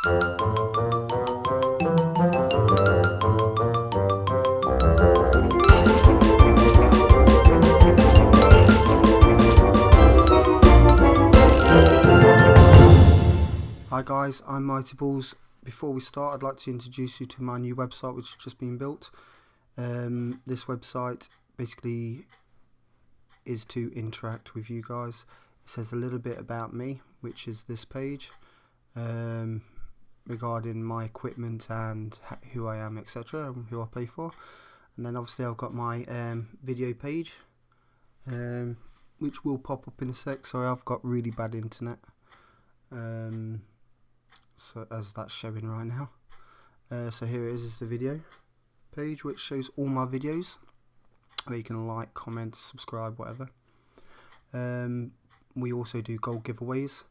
Hi guys, I'm MightyBalls. Before we start, I'd like to introduce you to my new website which has just been built. This website basically is to interact with you guys. It says a little bit about me, which is this page, regarding my equipment and who I am, etc., and who I play for. And then obviously I've got my video page, which will pop up in a sec. Sorry, I've got really bad internet. So as that's showing right now, so here it is the video page, which shows all my videos where you can like, comment, subscribe, whatever. We also do gold giveaways,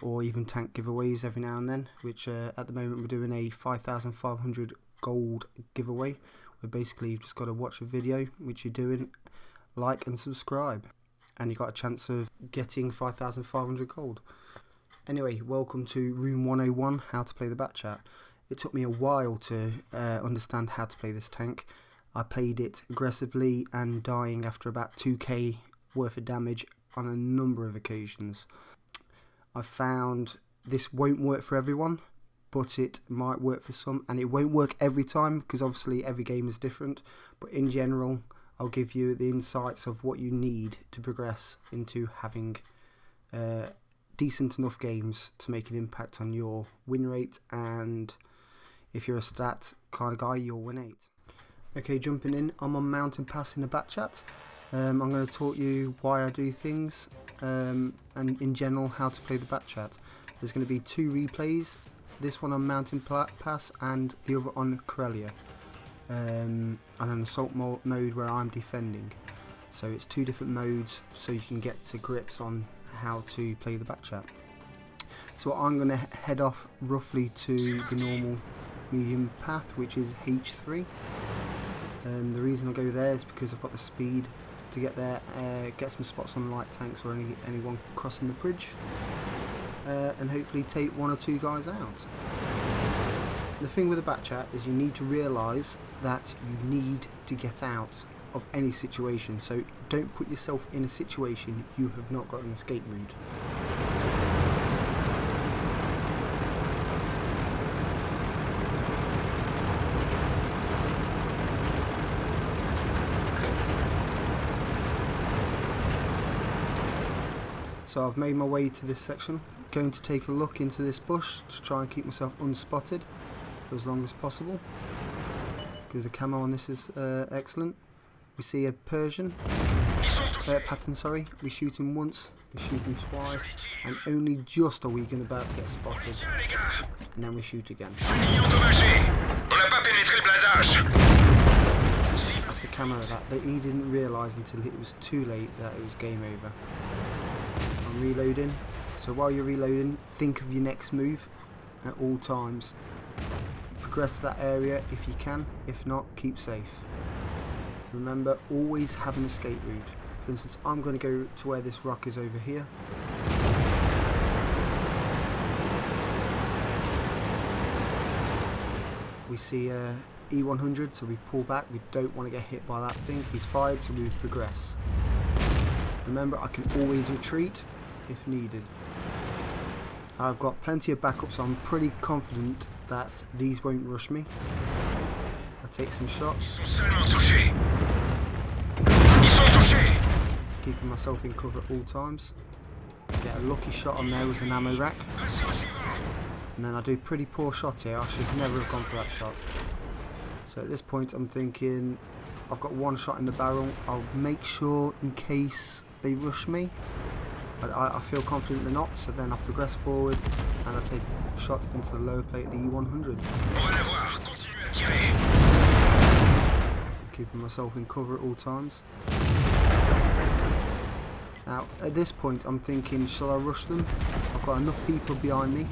or even tank giveaways every now and then, which at the moment we're doing a 5,500 gold giveaway, where basically you've just got to watch a video which you're doing, like and subscribe, and you got a chance of getting 5,500 gold. Anyway, welcome to Room 101, how to play the Batchat. It took me a while to understand how to play this tank. I played it aggressively and dying after about 2k worth of damage on a number of occasions. I found this won't work for everyone, but it might work for some, and it won't work every time because obviously every game is different, but in general I'll give you the insights of what you need to progress into having decent enough games to make an impact on your win rate, and if you're a stat kind of guy, your win rate. Okay, jumping in, I'm on Mountain Pass in a Batchat. I'm going to talk you why I do things, and in general how to play the Batchat. There's going to be two replays, this one on Mountain Pass and the other on Corellia, and an assault mode where I'm defending. So it's two different modes so you can get to grips on how to play the Batchat. So I'm going to head off roughly to the normal medium path, which is H3. The reason I go there is because I've got the speed to get there, get some spots on light tanks or anyone crossing the bridge, and hopefully take one or two guys out. The thing with the Batchat is you need to realise that you need to get out of any situation, so don't put yourself in a situation you have not got an escape route. So I've made my way to this section, going to take a look into this bush to try and keep myself unspotted for as long as possible, because the camo on this is excellent. We see a Persian, pattern, sorry. We shoot him once, we shoot him twice, and only just are we about to get spotted, and then we shoot again. That's the camo of that. He didn't realise until it was too late that it was game over. I'm reloading, so while you're reloading, think of your next move at all times. Progress to that area if you can, if not, keep safe. Remember, always have an escape route. For instance, I'm going to go to where this rock is over here. We see E100, so we pull back. We don't want to get hit by that thing. He's fired, so we progress. Remember, I can always retreat if needed. I've got plenty of backups, so I'm pretty confident that these won't rush me. I take some shots, keeping myself in cover at all times. Get a lucky shot on there with an ammo rack, and then I do a pretty poor shot here. I should never have gone for that shot. So at this point I'm thinking I've got one shot in the barrel. I'll make sure in case they rush me, but I feel confident they're not, so then I progress forward and I take a shot into the lower plate of the E100. Keeping myself in cover at all times. Now at this point I'm thinking, shall I rush them? I've got enough people behind me.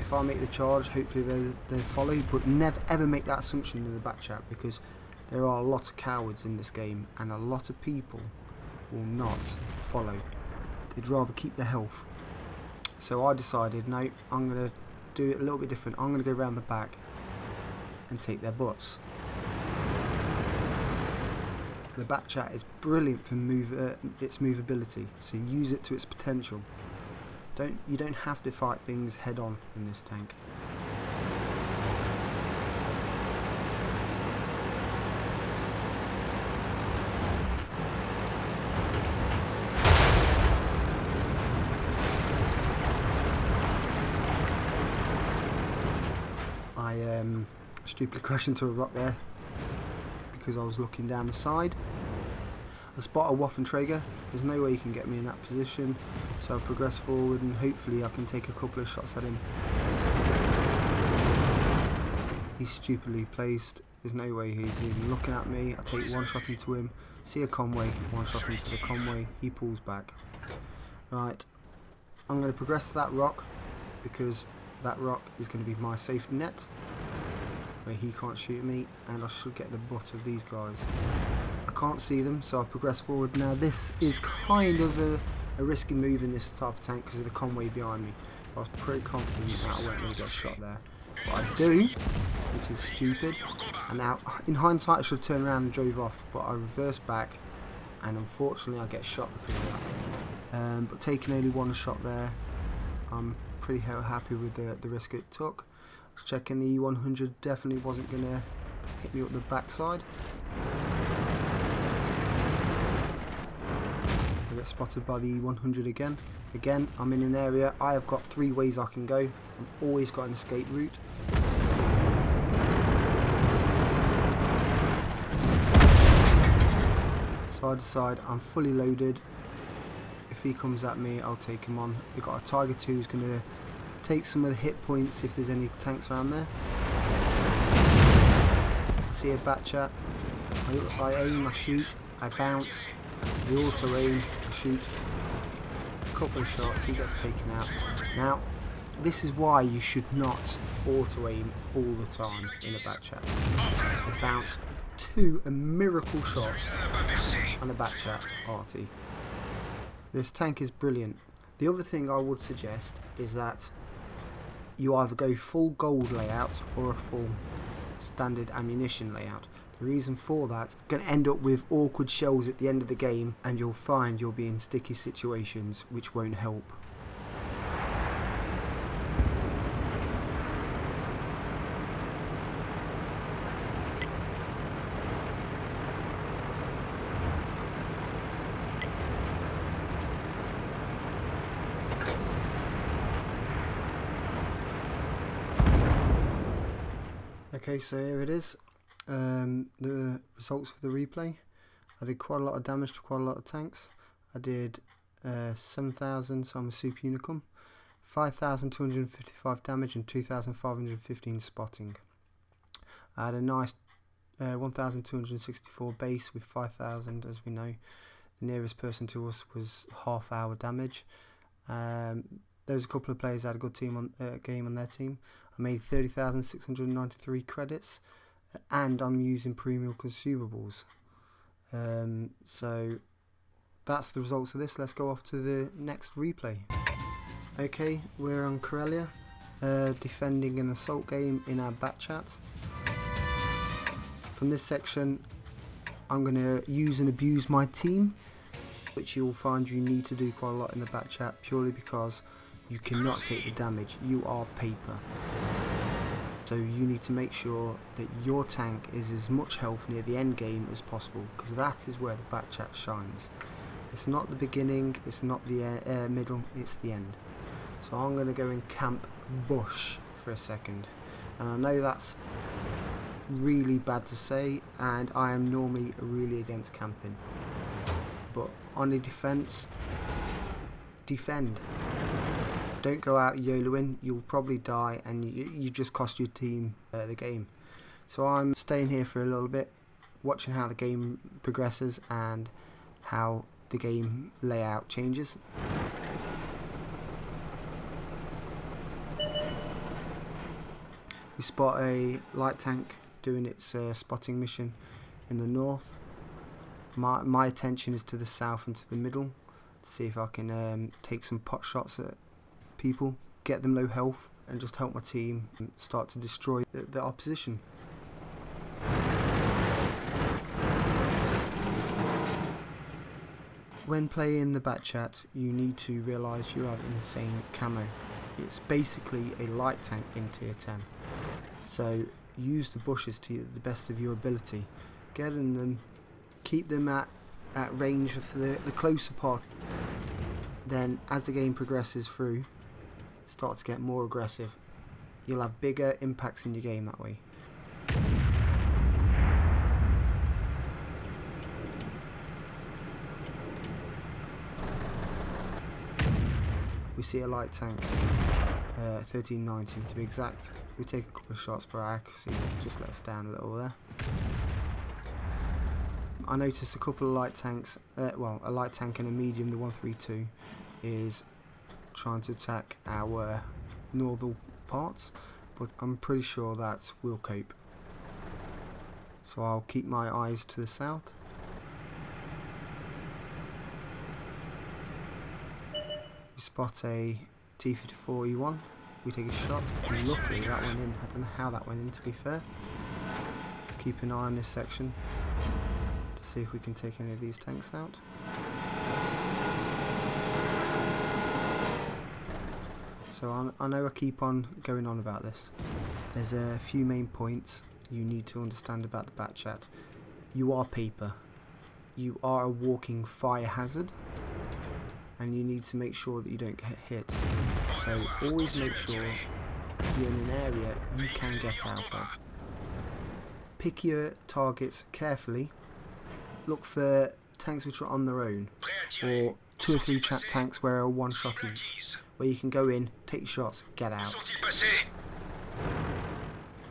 If I make the charge, hopefully they'll follow, but never ever make that assumption in the Batchat, because there are a lot of cowards in this game and a lot of people will not follow. They'd rather keep their health. So I decided, no, I'm going to do it a little bit different. I'm going to go around the back and take their butts. The Batchat is brilliant for its movability, so use it to its potential. You don't have to fight things head on in this tank. I stupidly crashed into a rock there because I was looking down the side. I spot a Waffenträger. There's no way he can get me in that position, so I progress forward and hopefully I can take a couple of shots at him. He's stupidly placed. There's no way he's even looking at me. I take one shot into him, see a Conway, one shot into the Conway, he pulls back. Right, I'm going to progress to that rock because that rock is going to be my safety net where he can't shoot me, and I should get the butt of these guys. I can't see them, so I progress forward. Now this is kind of a risky move in this type of tank because of the Conway behind me, but I was pretty confident that I wasn't going to get shot there, but I do, which is stupid. And now in hindsight I should have turned around and drove off, but I reversed back and unfortunately I get shot because of that. But taking only one shot there, I'm pretty happy with the risk it took. I was checking the E100 definitely wasn't going to hit me up the backside. I get spotted by the E100 again. Again, I'm in an area, I have got 3 ways I can go. I've always got an escape route. So I decide I'm fully loaded. If he comes at me, I'll take him on. They've got a Tiger 2 who's going to take some of the hit points if there's any tanks around there. I see a Batchat. I aim, I shoot, I bounce, I auto aim, I shoot. A couple of shots, he gets taken out. Now, this is why you should not auto aim all the time in a Batchat. I bounce 2 miracle shots on a Batchat RT. This tank is brilliant. The other thing I would suggest is that you either go full gold layout or a full standard ammunition layout. The reason for that, you're going to end up with awkward shells at the end of the game and you'll find you'll be in sticky situations which won't help. Okay, so here it is, the results of the replay. I did quite a lot of damage to quite a lot of tanks. I did 7,000, so I'm a super unicum, 5,255 damage and 2,515 spotting. I had a nice 1,264 base with 5,000, as we know. The nearest person to us was half our damage. There was a couple of players that had a good team on game on their team. I made 30,693 credits, and I'm using premium consumables. So that's the results of this. Let's go off to the next replay. Okay, we're on Corellia, defending an assault game in our Batchat. From this section, I'm going to use and abuse my team, which you'll find you need to do quite a lot in the Batchat, purely because you cannot take the damage. You are paper. So you need to make sure that your tank is as much health near the end game as possible, because that is where the Batchat shines. It's not the beginning, it's not the middle, it's the end. So I'm going to go and camp bush for a second. And I know that's really bad to say, and I am normally really against camping. But on the defense, defend. Don't go out YOLOing, you'll probably die and you just cost your team the game. So I'm staying here for a little bit, watching how the game progresses and how the game layout changes. We spot a light tank doing its spotting mission in the north. My attention is to the south and to the middle to see if I can take some pot shots at people, get them low health, and just help my team start to destroy the opposition. When playing the Batchat, you need to realise you have insane camo. It's basically a light tank in tier 10. So use the bushes to the best of your ability. Get in them, keep them at range for the closer part. Then as the game progresses through, start to get more aggressive. You'll have bigger impacts in your game that way. We see a light tank, 1390 to be exact. We take a couple of shots per accuracy, just let us down a little there. I noticed a couple of light tanks, well, a light tank and a medium, the 132, is trying to attack our northern parts, but I'm pretty sure that we'll cope. So I'll keep my eyes to the south. We spot a T-54E1, we take a shot, and luckily that went in. I don't know how that went in, to be fair. Keep an eye on this section to see if we can take any of these tanks out. So I know I keep on going on about this. There's a few main points you need to understand about the Batchat. You are paper. You are a walking fire hazard. And you need to make sure that you don't get hit. So always make sure you're in an area you can get out of. Pick your targets carefully. Look for tanks which are on their own, or 2 or 3 tanks where are one shot each, where you can go in, take shots, get out.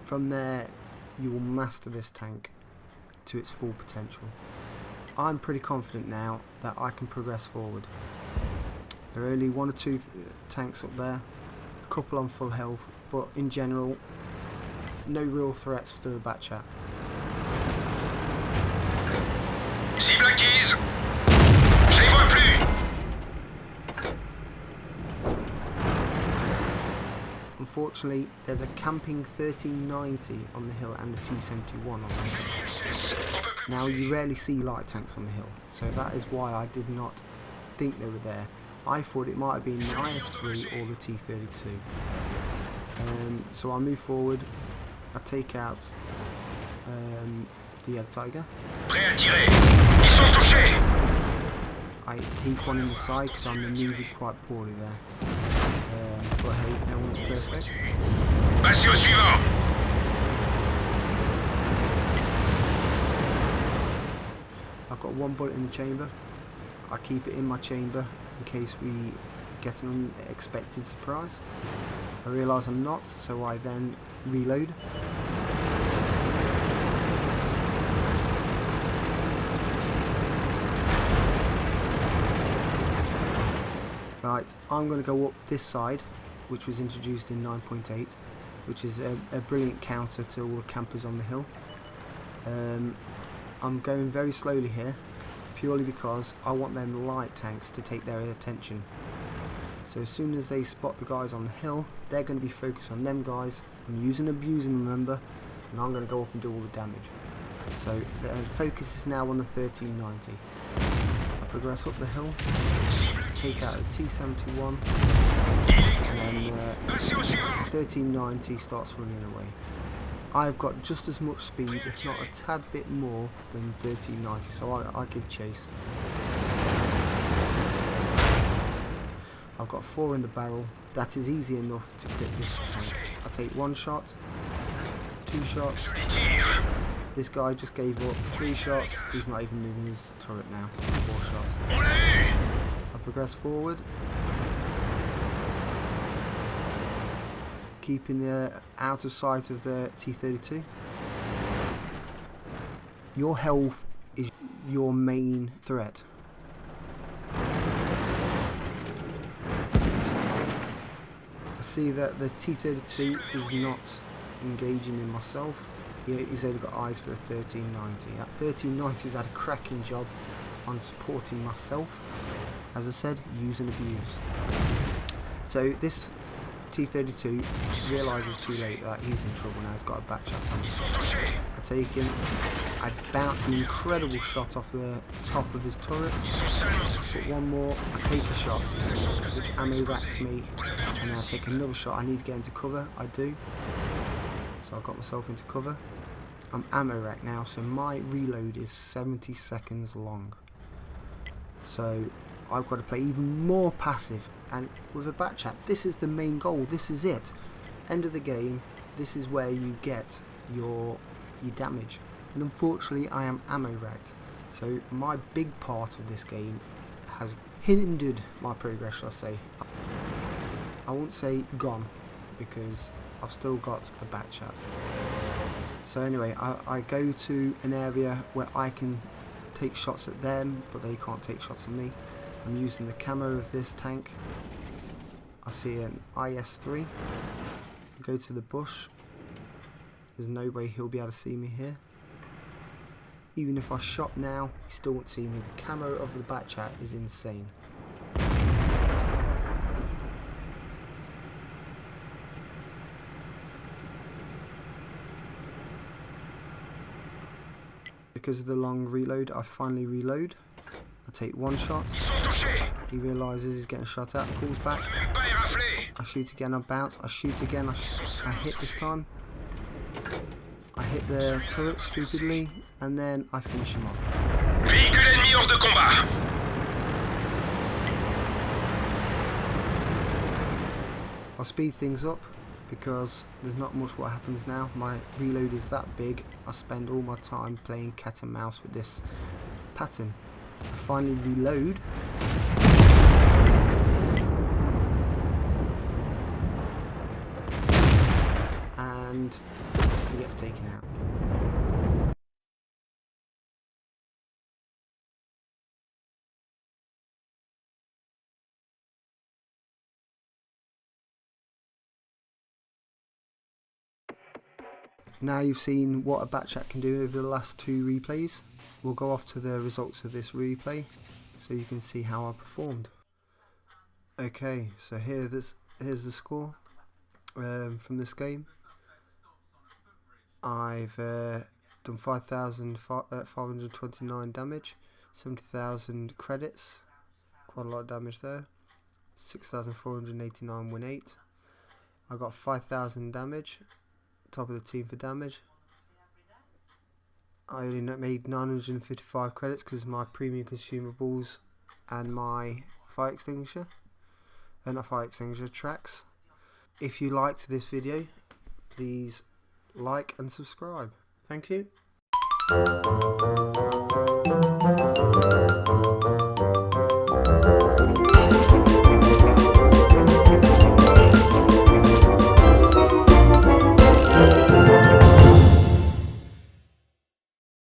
From there you will master this tank to its full potential. I'm pretty confident now that I can progress forward. There are only 1 or 2 tanks up there, a couple on full health, but in general, no real threats to the Batchat. Cible acquise. Je les vois plus. Unfortunately, there's a camping 1390 on the hill and a T-71 on the hill. Now, you rarely see light tanks on the hill, so that is why I did not think they were there. I thought it might have been the IS-3 or the T-32. So I move forward, I take out the Egg Tiger. Prêt à tirer. Ils sont touchés. I take one in the side because I'm manoeuvred quite poorly there. But hey, no one's perfect. Passez au suivant. I've got 1 bullet in the chamber. I keep it in my chamber in case we get an unexpected surprise. I realise I'm not, so I then reload. Right, I'm going to go up this side, which was introduced in 9.8, which is a brilliant counter to all the campers on the hill. I'm going very slowly here, purely because I want them light tanks to take their attention. So as soon as they spot the guys on the hill, they're going to be focused on them guys. I'm using abusing, remember, and I'm going to go up and do all the damage. So the focus is now on the 1390. I progress up the hill, take out a T-71, and then 1390 starts running away. I've got just as much speed, if not a tad bit more, than 1390, so I give chase. I've got 4 in the barrel. That is easy enough to clip this tank. I take 1 shot, 2 shots. This guy just gave up. 3 shots. He's not even moving his turret now. 4 shots. I progress forward, keeping out of sight of the T-32. Your health is your main threat. I see that the T-32 is not engaging in myself. He's only got eyes for the 1390. That 1390's had a cracking job on supporting myself. As I said, use and abuse. So this T-32 realises too late that he's in trouble now. He's got a Batchat on Ils him. sont touchés. I take him. I bounce an incredible shot off the top of his turret. Ils sont salement touchés. One more. I take a shot, which ammo racks me, and then I take another shot. I need to get into cover. I do. So I got myself into cover. I'm ammo racked now, so my reload is 70 seconds long. So I've got to play even more passive, and with a Batchat, this is the main goal. This is it. End of the game. This is where you get your damage. And unfortunately, I am ammo racked. So my big part of this game has hindered my progress, shall I say. I won't say gone, because I've still got a Batchat. So anyway, I go to an area where I can take shots at them, but they can't take shots at me. I'm using the camo of this tank. I see an IS-3. I go to the bush. There's no way he'll be able to see me here. Even if I shot now, he still won't see me. The camo of the Batchat is insane. Because of the long reload, I finally reload. I take one shot. Ils sont touchés. He realises he's getting shot at, pulls back. Même pas éraflé. I shoot again, I bounce, I shoot again, I hit this time. I hit the turret stupidly, and then I finish him off. Véhicule ennemi hors de combat. I'll speed things up because there's not much what happens now. My reload is that big. I spend all my time playing cat and mouse with this pattern. I finally reload. And he gets taken out. Now you've seen what a Batchat can do over the last two replays. We'll go off to the results of this replay so you can see how I performed. Okay, so here's the score from this game. I've done 5,529 damage, 70,000 credits, quite a lot of damage there, 6,489 win 8. I got 5,000 damage, top of the team for damage. I only made 955 credits because of my premium consumables and my fire extinguisher, and not fire extinguisher, tracks. If you liked this video, please like and subscribe. Thank you.